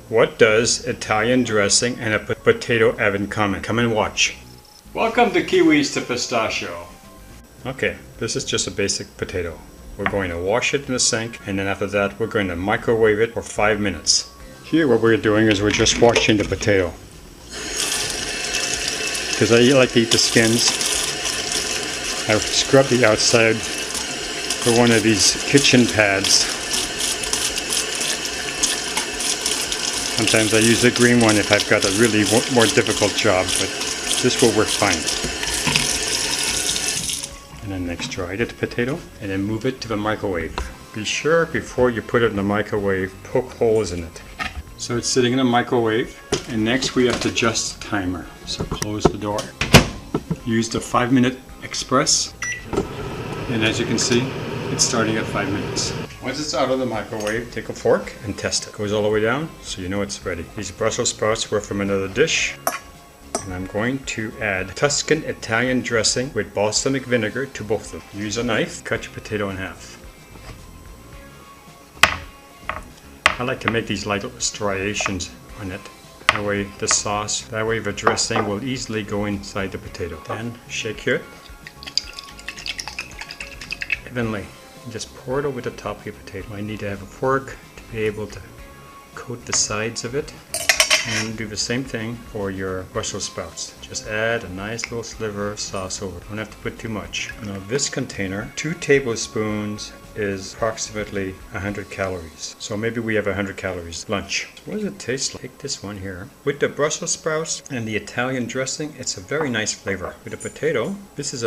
What does Italian dressing and a potato have in common? Come and watch. Welcome to Kiwis to Pistachio. Okay, this is just a basic potato. We're going to wash it in the sink, and then after that we're going to microwave it for 5 minutes. Here what we're doing is we're just washing the potato. Because I like to eat the skins, I've scrubbed the outside for one of these kitchen pads. Sometimes I use the green one if I've got a really more difficult job, but this will work fine. And then next dry the potato and then move it to the microwave. Be sure before you put it in the microwave, poke holes in it. So it's sitting in the microwave, and next we have to adjust the timer. So close the door. Use the 5-minute express, and as you can see, it's starting at 5 minutes. Once it's out of the microwave, take a fork and test it. It goes all the way down, so you know it's ready. These Brussels sprouts were from another dish. And I'm going to add Tuscan Italian dressing with balsamic vinegar to both of them. Use a knife, cut your potato in half. I like to make these light striations on it. That way the dressing will easily go inside the potato. Then shake it evenly. Just pour it over the top of your potato. I need to have a fork to be able to coat the sides of it. And do the same thing for your Brussels sprouts. Just add a nice little sliver of sauce over. Don't have to put too much. Now this container, 2 tablespoons is approximately 100 calories. So maybe we have 100 calories lunch. What does it taste like? Take this one here. With the Brussels sprouts and the Italian dressing, it's a very nice flavor. With the potato, this is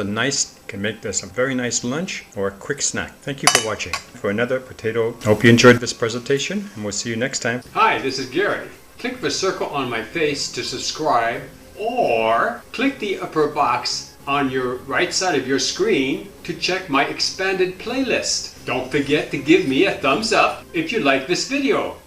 can make this a very nice lunch or a quick snack. Thank you for watching. For another potato, I hope you enjoyed this presentation, and we'll see you next time. Hi, this is Gary. Click the circle on my face to subscribe, or click the upper box on your right side of your screen to check my expanded playlist. Don't forget to give me a thumbs up if you like this video.